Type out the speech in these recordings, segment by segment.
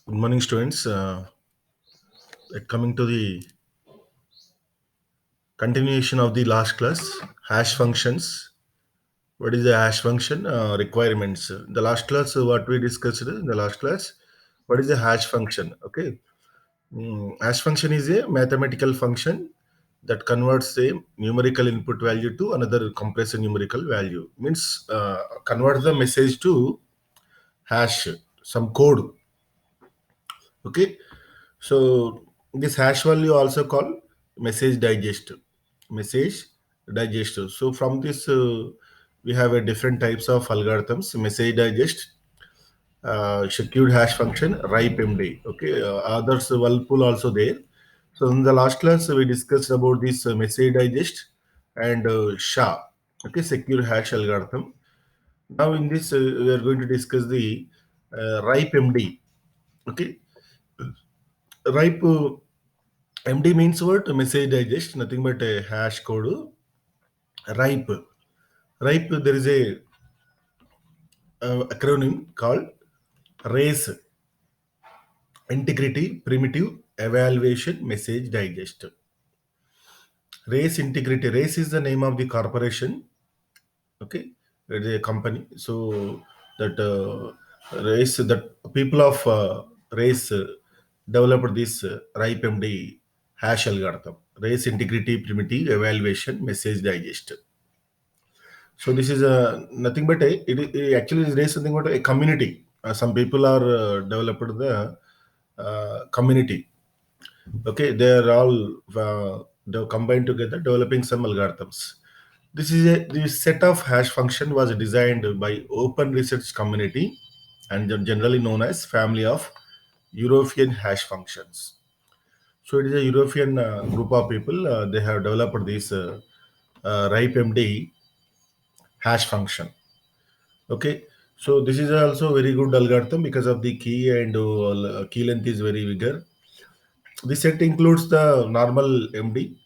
Good morning, students. Coming to the continuation of the last class, hash functions. What is the hash function requirements? The last class, what we discussed in the last class, what is the hash function? Okay, hash function is a mathematical function that converts a numerical input value to another compressed numerical value. Means converts the message to hash, some code. Okay, so this hash value also called message digest. Message digest. So from this, we have a different types of algorithms. Message digest, secured hash function, ripe MD. Okay, others whirlpool also there. So in the last class we discussed about this message digest and SHA. Okay, secure hash algorithm. Now in this we are going to discuss the ripe MD. Okay, ripe MD means what? Message digest, nothing but a hash code. Ripe. Ripe, there is a acronym called RACE, Integrity Primitive Evaluation Message Digest. RACE Integrity. RACE is the name of the corporation. Okay, it is a company. So that RACE, that people of RACE developed this RIPE MD hash algorithm. RACE Integrity Primitive Evaluation Message Digest. So this is a nothing but it actually is raised something about a community. Some people are developed the community. Okay, they are all they combined together developing some algorithms. This set of hash function was designed by open research community and generally known as family of European hash functions. So it is a European group of people. They have developed this RIPE-MD hash function. Okay, so this is also very good algorithm because of the key and key length is very bigger. This set includes the normal MD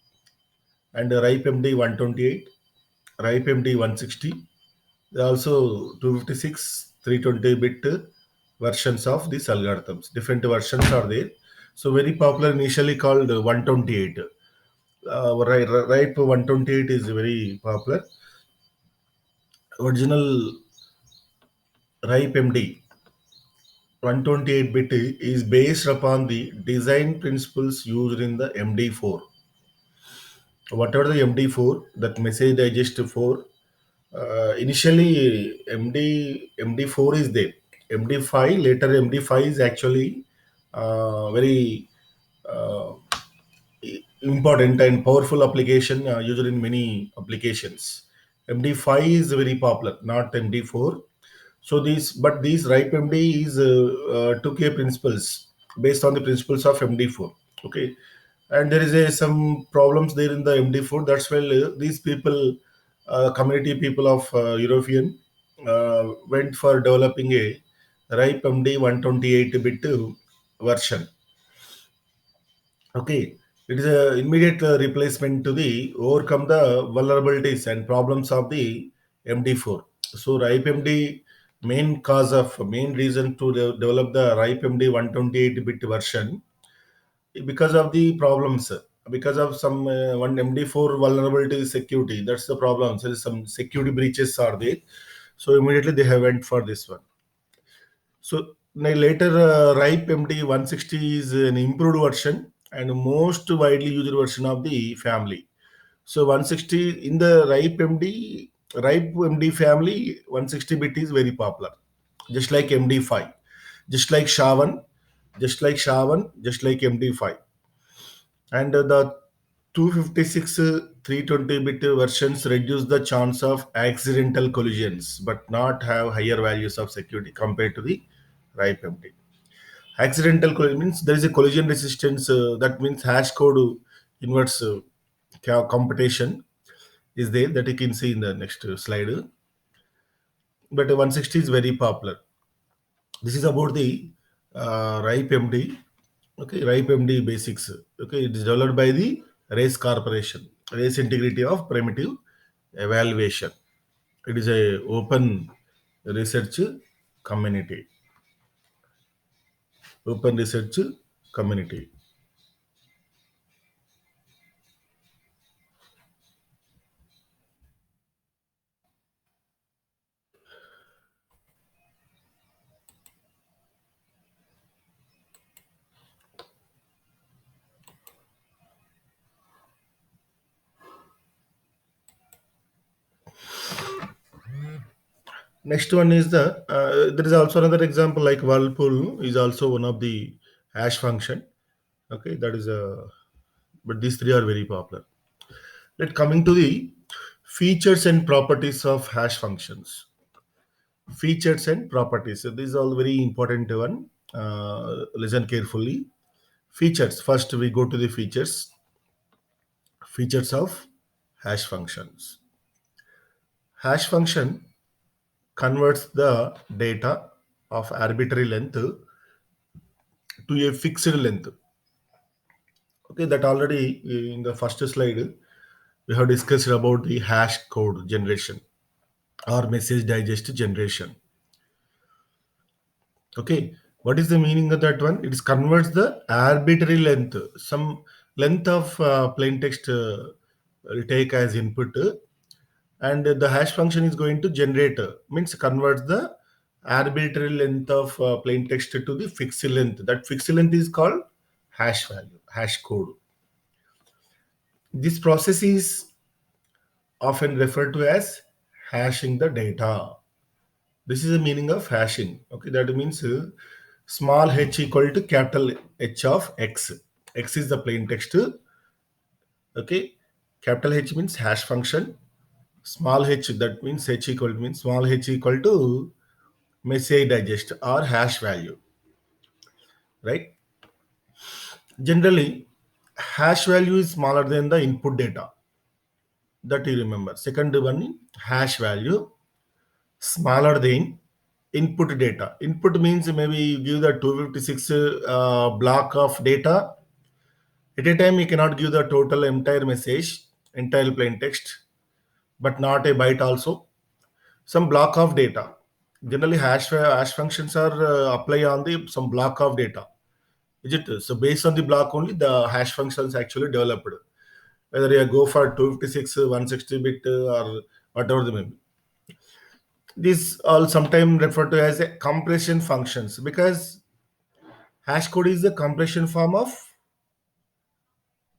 and ripe MD 128, ripe MD 160. There are also 256, 320 bit versions of these algorithms. Different versions are there. So very popular initially called 128. Ripe 128 is very popular. Original ripe MD 128-bit is based upon the design principles used in the MD4. Whatever the MD4, that message digest 4, initially MD4 is there. MD5, later MD5 is actually very uh, important and powerful application used in many applications. MD5 is very popular, not MD4. So these ripe MD is took a principles based on the principles of MD4. Okay, and there is some problems there in the MD4. That's why these people, community people of European, went for developing a ripe MD 128-bit version. Okay, it is a immediate replacement to the overcome the vulnerabilities and problems of the MD4. So ripe MD main reason to develop the ripe MD 128-bit version because of the problems, because of some one MD4 vulnerability security. That's the problem. So some security breaches are there. So immediately they have went for this one. So later, RIPE MD 160 is an improved version and most widely used version of the family. So 160 in the RIPE MD family, 160 bit is very popular, just like MD5, just like SHA-1, just like SHA-1, just like MD5. And the 256 320-bit versions reduce the chance of accidental collisions but not have higher values of security compared to the RIPE MD. Accidental collision means there is a collision resistance. That means hash code inverse computation is there that you can see in the next slide. But 160 is very popular. This is about the RIPE MD. Okay, RIPE MD basics. Okay, it is developed by the RACE Corporation. RACE Integrity of Primitive Evaluation. It is a open research community. open research community. Next one is there is also another example like Whirlpool is also one of the hash function. Okay, that is but these three are very popular. Let coming to the features and properties of hash functions. Features and properties. So these are all very important one. Listen carefully. Features. First, we go to the features. Features of hash functions. Hash function converts the data of arbitrary length to a fixed length. Okay, that already in the first slide we have discussed about the hash code generation or message digest generation. Okay, what is the meaning of that one? It is converts the arbitrary length, some length of plain text will take as input, and the hash function is going to generate means converts the arbitrary length of plain text to the fixed length. That fixed length is called hash value, hash code. This process is often referred to as hashing the data. This is the meaning of hashing. Okay, that means small h equal to capital H of x. X is the plain text. Okay, capital H means hash function. Small h, that means h equal means small h equal to message digest or hash value, right? Generally, hash value is smaller than the input data. That you remember. Second one, hash value smaller than input data. Input means maybe you give the 256 block of data. At a time, you cannot give the total entire message, entire plain text, but not a byte also. Some block of data. Generally, hash functions are apply on the some block of data. Is it? So based on the block only, the hash functions actually developed. Whether you go for 256, 160 bit or whatever the may be. These all sometimes referred to as a compression functions because hash code is the compression form of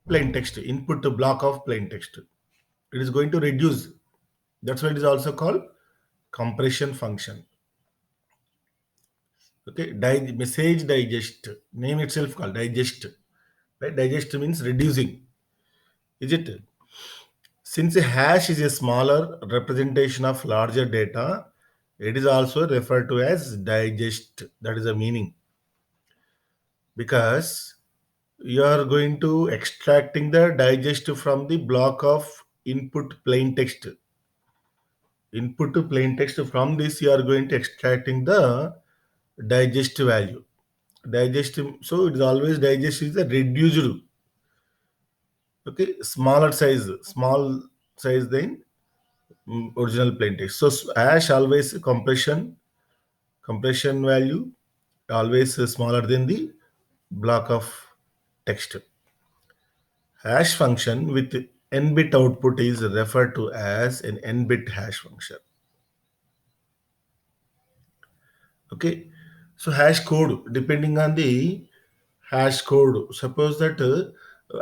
plain text, input to block of plain text. It is going to reduce. That's why it is also called compression function. Okay, message digest. Name itself called digest. Right? Digest means reducing. Is it? Since a hash is a smaller representation of larger data, it is also referred to as digest. That is the meaning. Because you are going to extracting the digest from the block of input plain text. Input to plain text, from this you are going to extracting the digest value. Digest, so it is always digest is a reduced, okay, smaller size, small size than original plain text. So hash always compression value always smaller than the block of text. Hash function with n bit output is referred to as an n bit hash function. Okay, so hash code depending on the hash code. Suppose that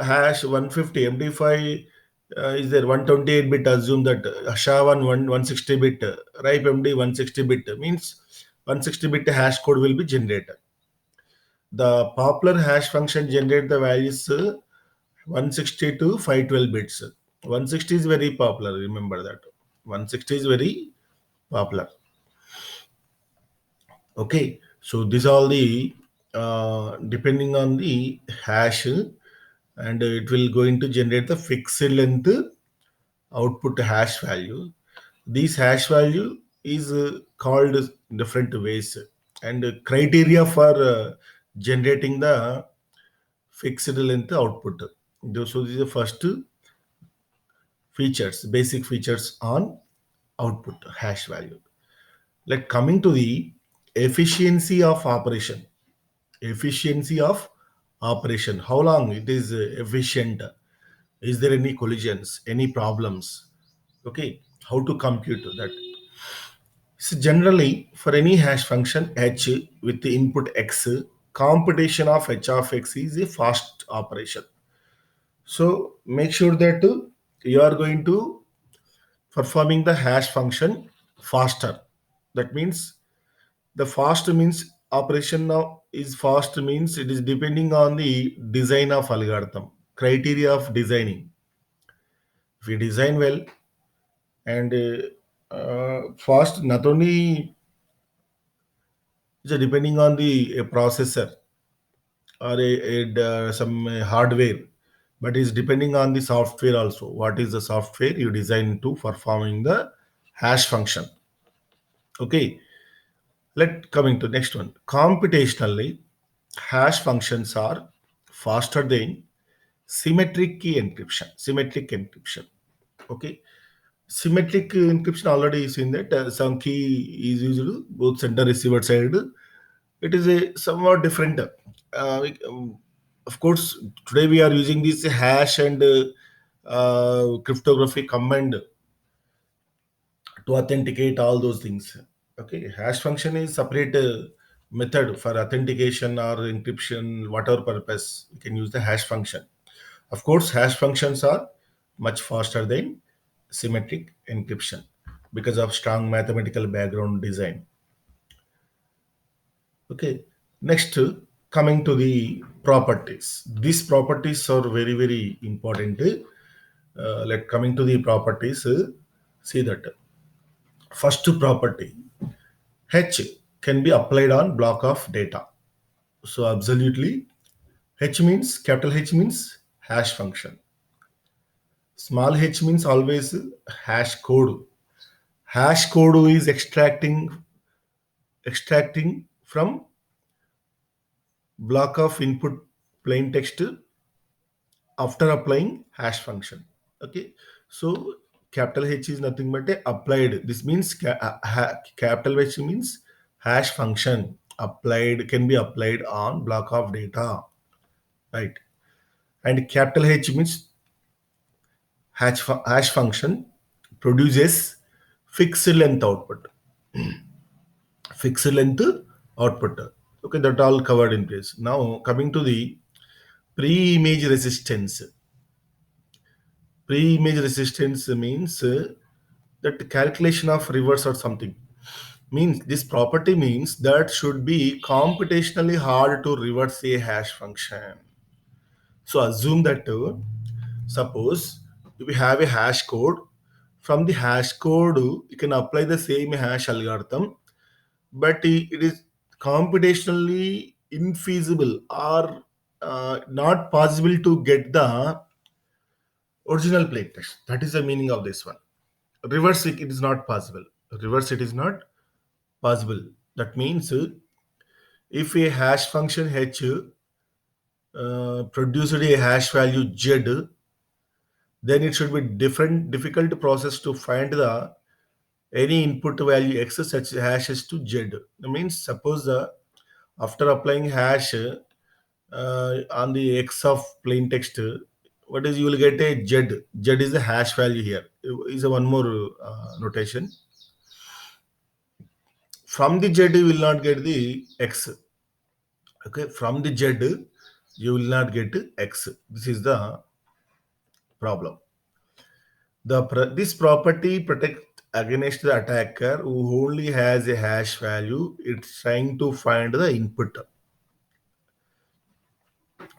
hash 150 MD5 is there 128 bit. Assume that SHA-1 160 bit, RIPE MD 160 bit means 160 bit hash code will be generated. The popular hash function generate the values 160 to 512 bits. 160 is very popular. Remember that 160 is very popular. Okay, so these all the depending on the hash, and it will going to generate the fixed length output hash value. This hash value is called different ways, and criteria for generating the fixed length output. So these are the first features, basic features on output hash value. Like coming to the efficiency of operation. efficiency of operation. How long it is efficient? Is there any collisions, any problems? Okay, how to compute that? So generally, for any hash function h with the input x, computation of h of x is a fast operation. So make sure that you are going to performing the hash function faster. That means the fast means operation now is fast means it is depending on the design of algorithm, criteria of designing. If you design well and fast, not only depending on the processor or some hardware, but is depending on the software also. What is the software you design to performing the hash function? Okay, let coming to next one. Computationally, hash functions are faster than symmetric key encryption. Symmetric encryption. Okay, symmetric encryption already seen that some key is used both sender receiver side. It is a somewhat different. Of course, today we are using this hash and cryptography combined to authenticate all those things. Okay, hash function is separate method for authentication or encryption, whatever purpose. We can use the hash function. Of course, hash functions are much faster than symmetric encryption because of strong mathematical background design. Okay, next coming to the properties. These properties are very very important. Let coming to the properties, see that first property H can be applied on block of data. So absolutely, H means capital H means hash function. Small h means always hash code. Hash code is extracting from block of input plain text after applying hash function. Okay, so capital H is nothing but a applied. This means capital H means hash function applied can be applied on block of data, right? And capital H means hash function produces fixed length output. Fixed length output. Okay, that all covered in place. Now coming to the pre-image resistance. Pre-image resistance means that calculation of reverse or something. Means this property means that should be computationally hard to reverse a hash function. So assume that suppose we have a hash code. From the hash code, you can apply the same hash algorithm, but it is computationally infeasible or not possible to get the original plain text. That is the meaning of this one. Reverse it is not possible. Reverse it is not possible. That means if a hash function h produced a hash value z, then it should be difficult process to find the any input value x such hashes to z. That means suppose after applying hash on the x of plain text, what is you will get a z. Z is the hash value here. Is a one more notation. From the z you will not get the x. Okay, from the z you will not get x. This is the problem. This property protects against the attacker who only has a hash value. It's trying to find the input,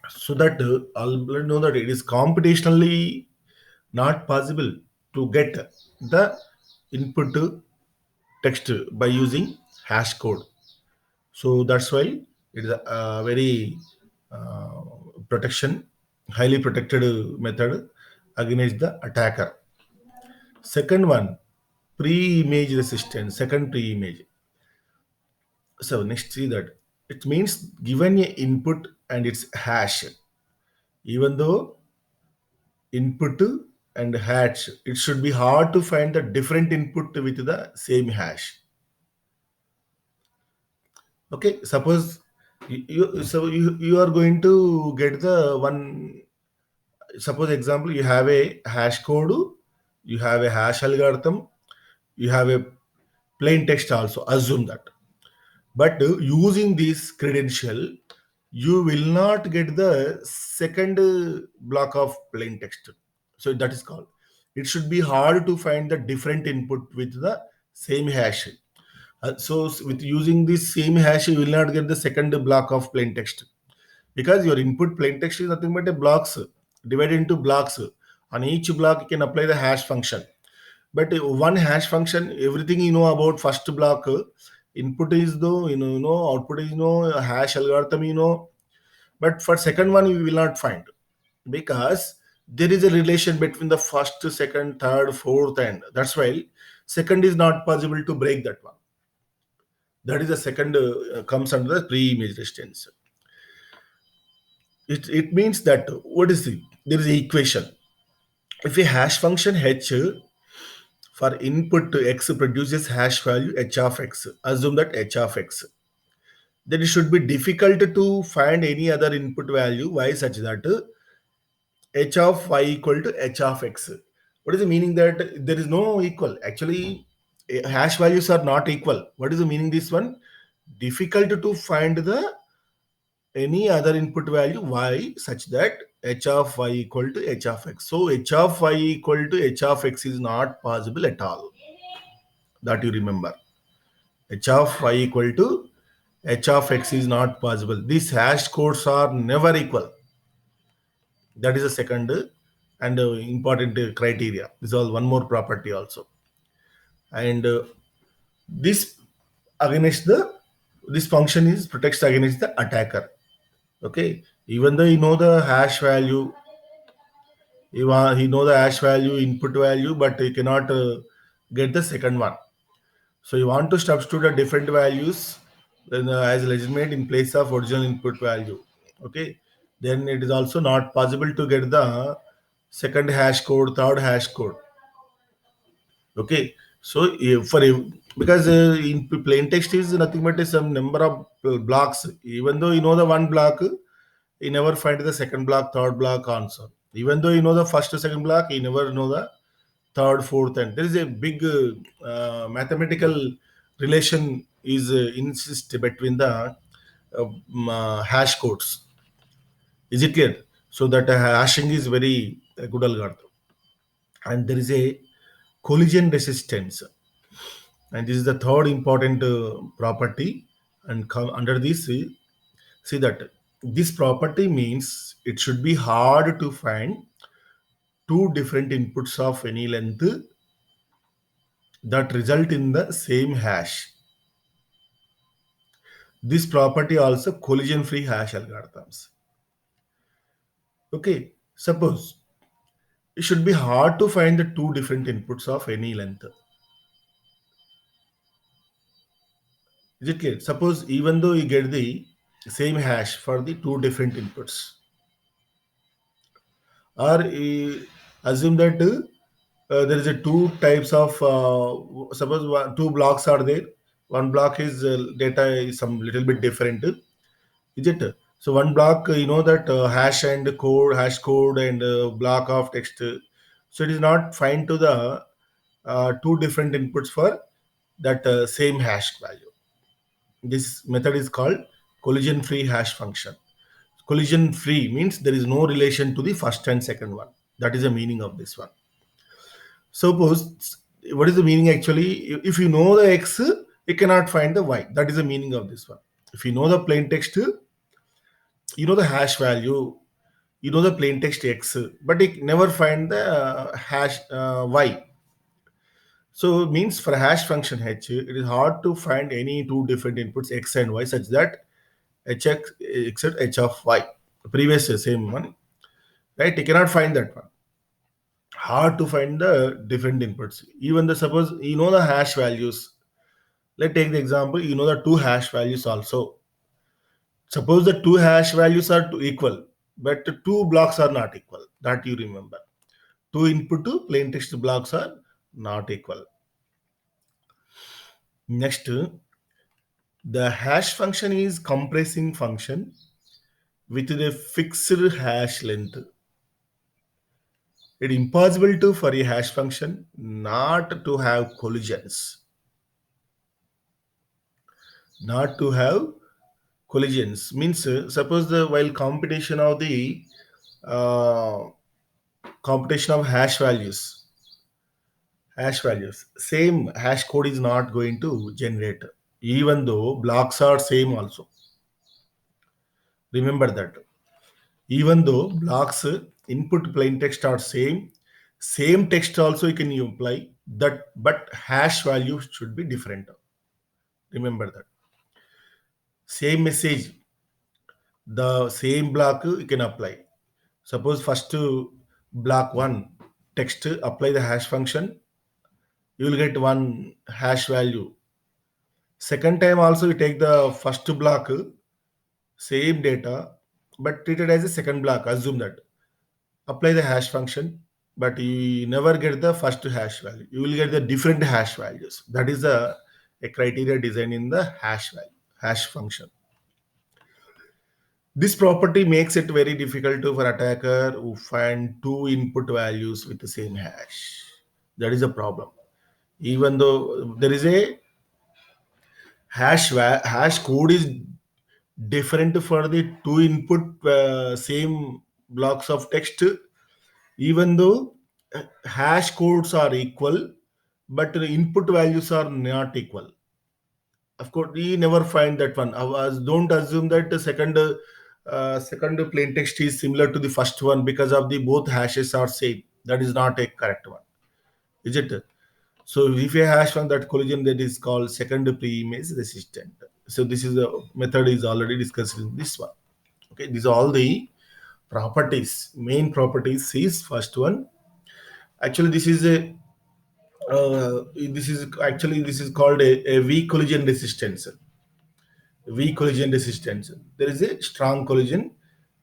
so that I'll know that it is computationally not possible to get the input text by using hash code. So that's why it is a very uh, protection, highly protected method against the attacker. Second one, pre-image resistance. Second pre-image. So next see that it means given a input and its hash, even though input and hash, it should be hard to find the different input with the same hash. Okay, suppose So you are going to get the one. Suppose example, you have a hash code, you have a hash algorithm, you have a plain text also. Assume that. But using this credential, you will not get the second block of plain text. So that is called. It should be hard to find the different input with the same hash. With using this same hash, you will not get the second block of plain text, because your input plain text is nothing but a blocks divided into blocks. On each block, you can apply the hash function. But one hash function, everything you know about first block, input is though, output is hash algorithm, but for second one, we will not find, because there is a relation between the first, second, third, fourth, and that's why second is not possible to break that one. That is the second comes under the pre-image distance. It means that what is the there is an equation. If a hash function h for input to x produces hash value h of x, assume that h of x, then it should be difficult to find any other input value y such that h of y equal to h of x. What is the meaning that there is no equal? Actually, hash values are not equal. What is the meaning this one? Difficult to find the any other input value y such that h of y equal to h of x. So h of y equal to h of x is not possible at all. That you remember. H of y equal to h of x is not possible. These hash codes are never equal. That is the second and important criteria. This is one more property also. And this against the this function is protects against the attacker. Okay, even though you know the hash value, he know the hash value, input value, but he cannot get the second one. So you want to substitute the different values then, as legitimate in place of original input value. Okay, then it is also not possible to get the second hash code, third hash code. Okay, so because in plain text is nothing but some number of blocks. Even though you know the one block, you never find the second block, third block answer. Even though you know the first or second block, you never know the third, fourth, and there is a big mathematical relation is insist between the hash codes. Is it clear? So that hashing is very good algorithm, and there is a collision resistance, and this is the third important property. And come under this, see that this property means it should be hard to find two different inputs of any length that result in the same hash. This property also collision free hash algorithms. Okay, suppose it should be hard to find the two different inputs of any length. Is it clear? Suppose even though you get the same hash for the two different inputs, or assume that there is a two types of suppose two blocks are there. One block is data is some little bit different. Is it? So one block, you know that hash and code, hash code and block of text. So it is not fine to the two different inputs for that same hash value. This method is called collision-free hash function. Collision-free means there is no relation to the first and second one. That is the meaning of this one. Suppose what is the meaning actually? If you know the x, you cannot find the y. That is the meaning of this one. If you know the plain text, you know the hash value, you know the plain text x, but it never find the hash y. So it means for a hash function h, it is hard to find any two different inputs x and y such that hx except h of y. The previous same one, right? You cannot find that one. Hard to find the different inputs. Even the suppose you know the hash values. Let's take the example. You know the two hash values also. Suppose the two hash values are equal, but the two blocks are not equal. That you remember. Two input to plain text blocks are not equal. Next, The hash function is compressing function with a fixed hash length. It is impossible to for a hash function not to have collisions, not to have collisions means suppose the while computation of the uh, computation of hash values, same hash code is not going to generate, even though blocks are same also. Remember that even though blocks input plain text are same text also you can apply that, but hash value should be different. Remember that same message, the same block you can apply. Suppose first to block one text, apply the hash function, you will get one hash value. Second time also you take the first block, same data, but treated as a second block. Assume that. Apply the hash function, but you never get the first hash value. You will get the different hash values. That is a criteria design in the hash function. This property makes it very difficult for attacker who find two input values with the same hash. That is a problem. Even though there is a hash code is different for the two input same blocks of text, even though hash codes are equal, but the input values are not equal. Of course we never find that one. Don't assume that the second plain text is similar to the first one because of the both hashes are same. That is not a correct one, is it? So if a hash one, that collision, that is called second pre-image resistant. So this is a method is already discussed in this one. Okay, these are all the properties. Main properties is first one. Actually, this is called a weak collision resistance. Weak collision resistance. There is a strong collision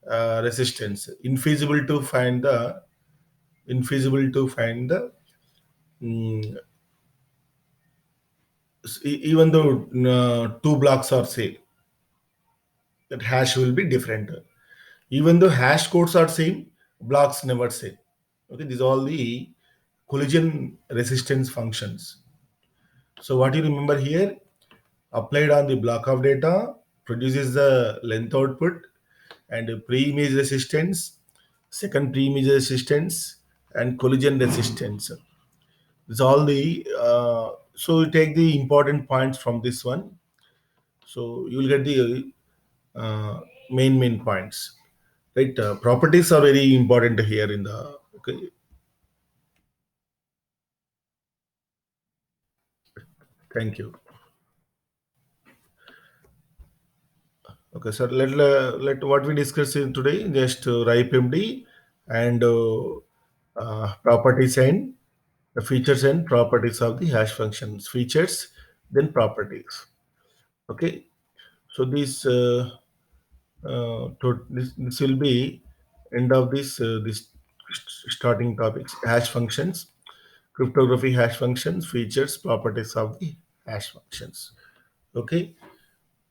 resistance. Infeasible to find the mm, even though two blocks are same, that hash will be different. Even though hash codes are same, blocks never same. Okay, these are all the collision resistance functions. So what you remember here, applied on the block of data produces the length output and pre-image resistance, second pre-image resistance, and collision resistance. It's all the so you take the important points from this one. So you will get the uh, main points. Right, properties are very important here in the. Okay, thank you. Okay, sir. Let what we discussed in today just RIPE MD and properties and the features and properties of the hash functions. Features, then properties. Okay, so this will be end of this starting topics. Hash functions, cryptography hash functions, features, properties of the hash functions. Okay,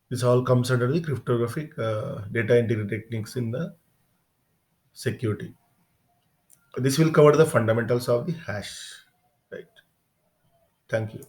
this all comes under the cryptographic data integrity techniques in the security. This will cover the fundamentals of the hash. Right. Thank you.